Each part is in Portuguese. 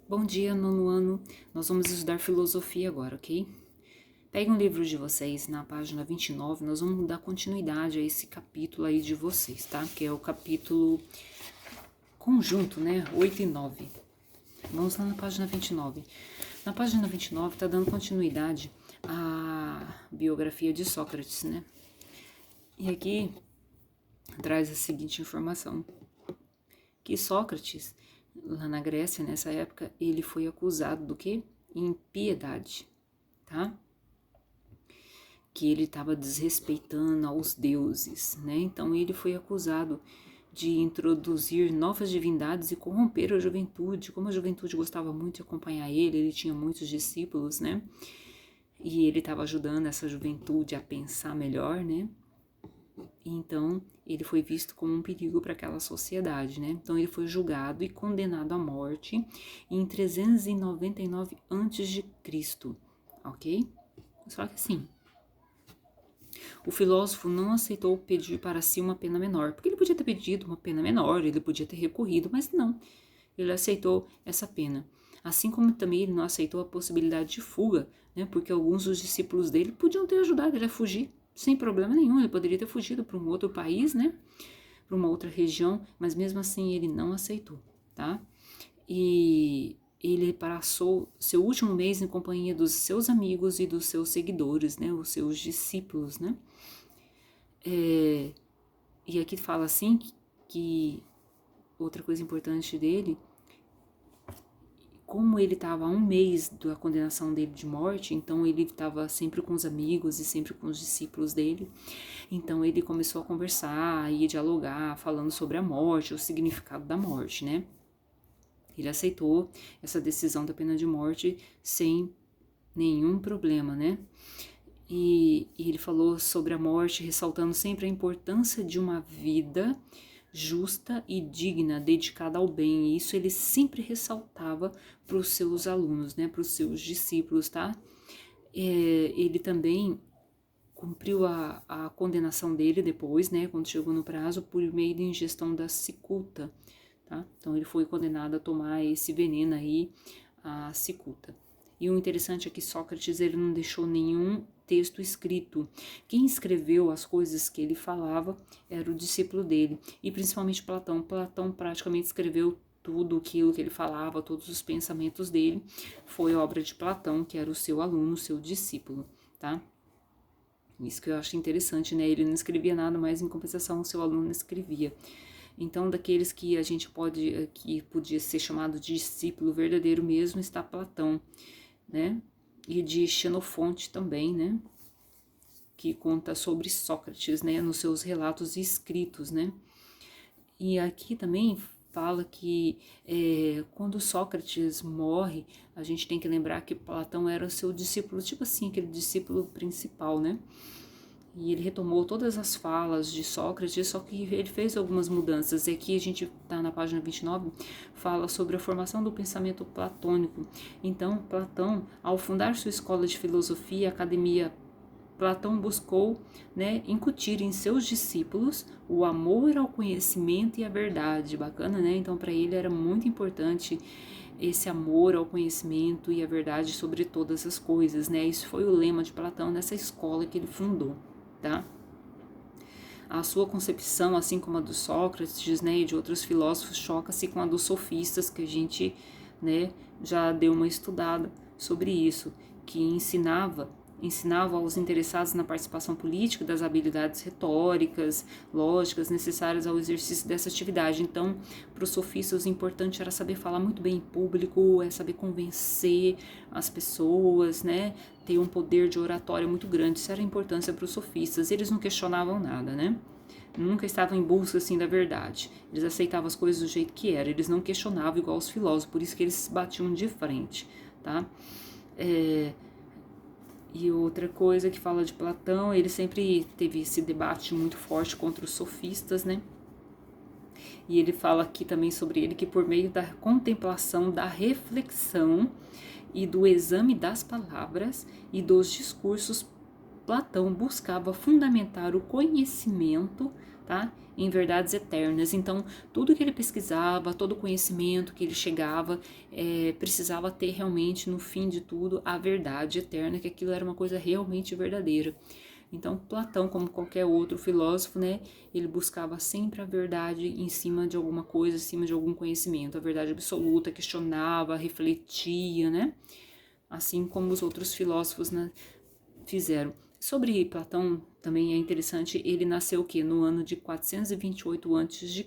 Bom dia, nono ano. Nós vamos estudar filosofia agora, ok? Peguem um livro de vocês na página 29, nós vamos dar continuidade a esse capítulo aí de vocês, tá? Que é o capítulo conjunto, né? 8 e 9. Vamos lá na página 29. Na página 29 tá dando continuidade à biografia de Sócrates, né? E aqui traz a seguinte informação, que Sócrates, lá na Grécia, nessa época, ele foi acusado do quê? Impiedade, tá? Que ele estava desrespeitando aos deuses, né? Então ele foi acusado de introduzir novas divindades e corromper a juventude. Como a juventude gostava muito de acompanhar ele tinha muitos discípulos, né? E ele estava ajudando essa juventude a pensar melhor, né? Então ele foi visto como um perigo para aquela sociedade, né? Então ele foi julgado e condenado à morte em 399 a.C., ok? Só que assim, o filósofo não aceitou pedir para si uma pena menor, porque ele podia ter pedido uma pena menor, ele podia ter recorrido, mas não, ele aceitou essa pena. Assim como também ele não aceitou a possibilidade de fuga, né, porque alguns dos discípulos dele podiam ter ajudado ele a fugir, sem problema nenhum, ele poderia ter fugido para um outro país, né, para uma outra região, mas mesmo assim ele não aceitou, tá? E ele passou seu último mês em companhia dos seus amigos e dos seus seguidores, né, os seus discípulos, né? E aqui fala assim que outra coisa importante dele, como ele estava a um mês da condenação dele de morte, então ele estava sempre com os amigos e sempre com os discípulos dele, então ele começou a conversar e dialogar, falando sobre a morte, o significado da morte, né? Ele aceitou essa decisão da pena de morte sem nenhum problema, né? E ele falou sobre a morte, ressaltando sempre a importância de uma vida justa e digna, dedicada ao bem. E isso ele sempre ressaltava para os seus alunos, né, para os seus discípulos, tá? Ele também cumpriu a condenação dele depois, né, quando chegou no prazo, por meio da ingestão da cicuta, tá? Então ele foi condenado a tomar esse veneno aí, a cicuta. E o interessante é que Sócrates ele não deixou nenhum texto escrito. Quem escreveu as coisas que ele falava era o discípulo dele, e principalmente Platão. Platão praticamente escreveu tudo aquilo que ele falava, todos os pensamentos dele, foi obra de Platão, que era o seu aluno, o seu discípulo, tá? Isso que eu acho interessante, né? Ele não escrevia nada, mas em compensação o seu aluno escrevia. Então, daqueles que a gente que podia ser chamado de discípulo verdadeiro mesmo, está Platão, né? E de Xenofonte também, né? Que conta sobre Sócrates, né? Nos seus relatos escritos, né? E aqui também fala que quando Sócrates morre, a gente tem que lembrar que Platão era o seu discípulo, tipo assim, aquele discípulo principal, né? E ele retomou todas as falas de Sócrates, só que ele fez algumas mudanças. E aqui a gente está na página 29, fala sobre a formação do pensamento platônico. Então, Platão, ao fundar sua escola de filosofia, a Academia, Platão buscou, né, incutir em seus discípulos o amor ao conhecimento e à verdade. Bacana, né? Então, para ele era muito importante esse amor ao conhecimento e à verdade sobre todas as coisas, né? Isso foi o lema de Platão nessa escola que ele fundou, tá? A sua concepção, assim como a do Sócrates, né, e de outros filósofos, choca-se com a dos sofistas, que a gente, né, já deu uma estudada sobre isso, que ensinava aos interessados na participação política das habilidades retóricas, lógicas necessárias ao exercício dessa atividade. Então, para os sofistas, o importante era saber falar muito bem em público, saber convencer as pessoas, né? Ter um poder de oratória muito grande. Isso era a importância para os sofistas. Eles não questionavam nada, né? Nunca estavam em busca assim da verdade. Eles aceitavam as coisas do jeito que era. Eles não questionavam igual os filósofos, por isso que eles batiam de frente, tá? E outra coisa que fala de Platão, ele sempre teve esse debate muito forte contra os sofistas, né? E ele fala aqui também sobre ele que por meio da contemplação, da reflexão e do exame das palavras e dos discursos, Platão buscava fundamentar o conhecimento tá? Em verdades eternas. Então, tudo que ele pesquisava, todo conhecimento que ele chegava, precisava ter realmente, no fim de tudo, a verdade eterna, que aquilo era uma coisa realmente verdadeira. Então, Platão, como qualquer outro filósofo, né, ele buscava sempre a verdade em cima de alguma coisa, em cima de algum conhecimento, a verdade absoluta, questionava, refletia, né, assim como os outros filósofos, né, fizeram. Sobre Platão, também é interessante, ele nasceu o quê? No ano de 428 a.C.,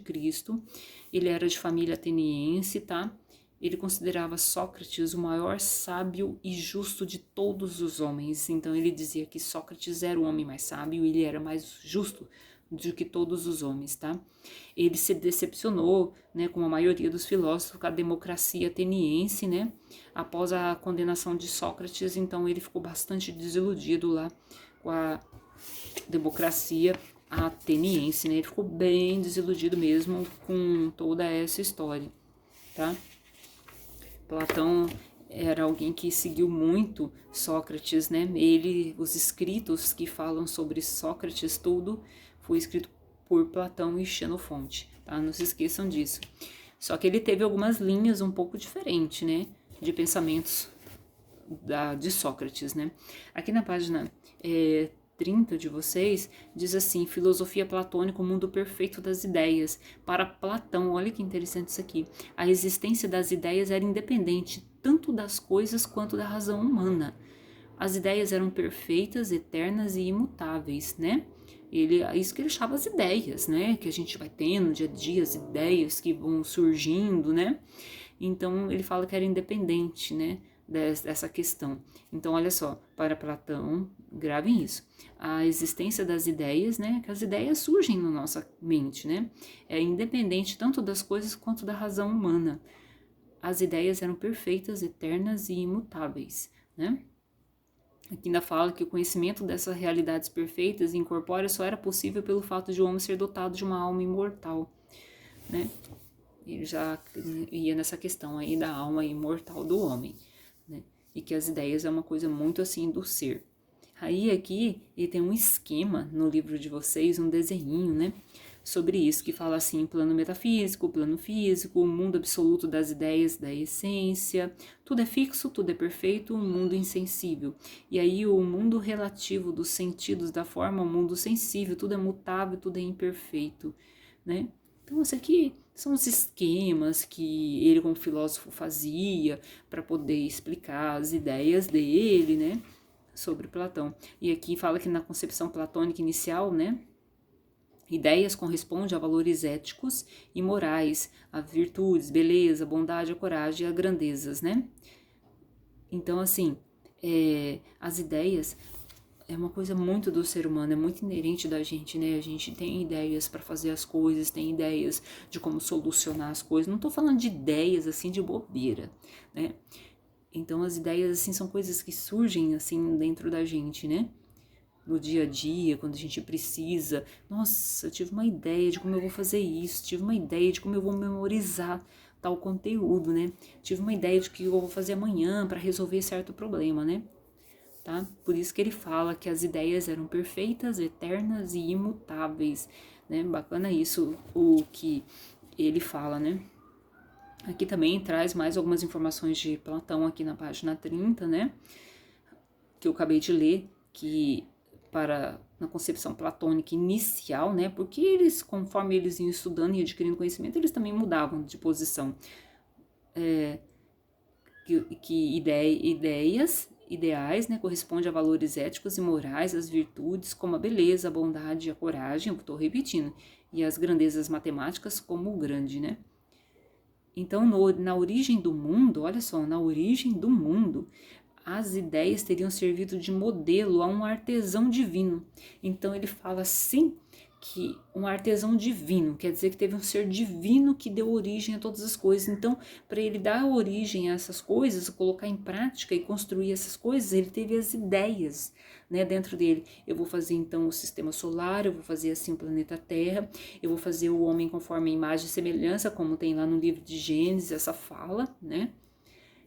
ele era de família ateniense, tá? Ele considerava Sócrates o maior sábio e justo de todos os homens. Então ele dizia que Sócrates era o homem mais sábio e ele era mais justo do que todos os homens, tá? Ele se decepcionou, né, como a maioria dos filósofos, com a democracia ateniense, né? Após a condenação de Sócrates, então ele ficou bastante desiludido lá com a democracia ateniense, né? Ele ficou bem desiludido mesmo com toda essa história, tá? Platão era alguém que seguiu muito Sócrates, né? Os escritos que falam sobre Sócrates, tudo foi escrito por Platão e Xenofonte, tá? Não se esqueçam disso. Só que ele teve algumas linhas um pouco diferentes, né? De pensamentos de Sócrates, né? Aqui na página 30 de vocês, diz assim: filosofia platônica, o mundo perfeito das ideias. Para Platão, olha que interessante isso aqui, a existência das ideias era independente tanto das coisas quanto da razão humana. As ideias eram perfeitas, eternas e imutáveis, né? Isso que ele achava as ideias, né? Que a gente vai tendo no dia a dia, as ideias que vão surgindo, né? Então ele fala que era independente, né? Dessa questão. Então, olha só, para Platão, gravem isso. A existência das ideias, né? Que as ideias surgem na nossa mente, né? É independente tanto das coisas quanto da razão humana. As ideias eram perfeitas, eternas e imutáveis, né? Aqui ainda fala que o conhecimento dessas realidades perfeitas e incorpóreas só era possível pelo fato de o homem ser dotado de uma alma imortal, né? Ele já ia nessa questão aí da alma imortal do homem, né? E que as ideias é uma coisa muito assim do ser. Aí aqui ele tem um esquema no livro de vocês, um desenhinho, né? Sobre isso, que fala assim, plano metafísico, plano físico, o mundo absoluto das ideias, da essência, tudo é fixo, tudo é perfeito, um mundo insensível. E aí o mundo relativo dos sentidos, da forma, o mundo sensível, tudo é mutável, tudo é imperfeito, né? Então, isso aqui são os esquemas que ele, como filósofo, fazia para poder explicar as ideias dele, né, sobre Platão. E aqui fala que na concepção platônica inicial, né, ideias correspondem a valores éticos e morais, a virtudes, beleza, bondade, a coragem e a grandezas, né? Então, assim, as ideias é uma coisa muito do ser humano, é muito inerente da gente, né? A gente tem ideias para fazer as coisas, tem ideias de como solucionar as coisas. Não tô falando de ideias assim de bobeira, né? Então as ideias assim são coisas que surgem assim dentro da gente, né? No dia a dia, quando a gente precisa. Nossa, eu tive uma ideia de como eu vou fazer isso, tive uma ideia de como eu vou memorizar tal conteúdo, né? Tive uma ideia de que eu vou fazer amanhã para resolver certo problema, né? Tá? Por isso que ele fala que as ideias eram perfeitas, eternas e imutáveis, né? Bacana isso, o que ele fala, né? Aqui também traz mais algumas informações de Platão aqui na página 30, né? Que eu acabei de ler, que na concepção platônica inicial, né? Porque eles, conforme eles iam estudando e adquirindo conhecimento, eles também mudavam de posição. Ideais, né, corresponde a valores éticos e morais, as virtudes como a beleza, a bondade e a coragem, eu estou repetindo, e as grandezas matemáticas como o grande, né? Então, na origem do mundo, olha só, na origem do mundo, as ideias teriam servido de modelo a um artesão divino. Então, ele fala assim, que um artesão divino, quer dizer que teve um ser divino que deu origem a todas as coisas. Então, para ele dar origem a essas coisas, colocar em prática e construir essas coisas, ele teve as ideias, né, dentro dele. Eu vou fazer então o sistema solar, eu vou fazer assim o planeta Terra, eu vou fazer o homem conforme a imagem e semelhança, como tem lá no livro de Gênesis, essa fala, né?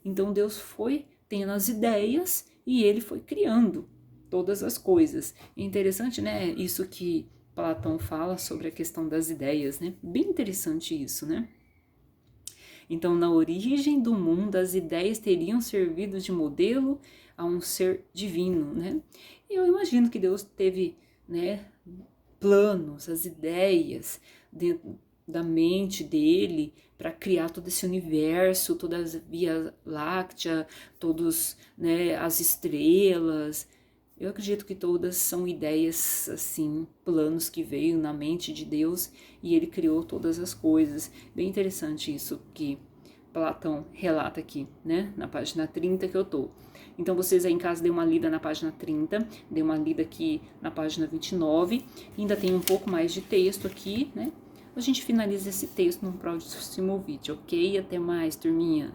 Então, Deus foi tendo as ideias e ele foi criando todas as coisas. É interessante, né, isso que Platão fala sobre a questão das ideias, né? Bem interessante isso, né? Então, na origem do mundo, as ideias teriam servido de modelo a um ser divino, né? Eu imagino que Deus teve, né, planos, as ideias dentro da mente dele para criar todo esse universo, toda a Via Láctea, todos, né, as estrelas. Eu acredito que todas são ideias, assim, planos que veio na mente de Deus e ele criou todas as coisas. Bem interessante isso que Platão relata aqui, né, na página 30 que eu tô. Então vocês aí em casa dêem uma lida na página 30, dêem uma lida aqui na página 29, ainda tem um pouco mais de texto aqui, né? A gente finaliza esse texto no próximo vídeo, ok? Até mais, turminha!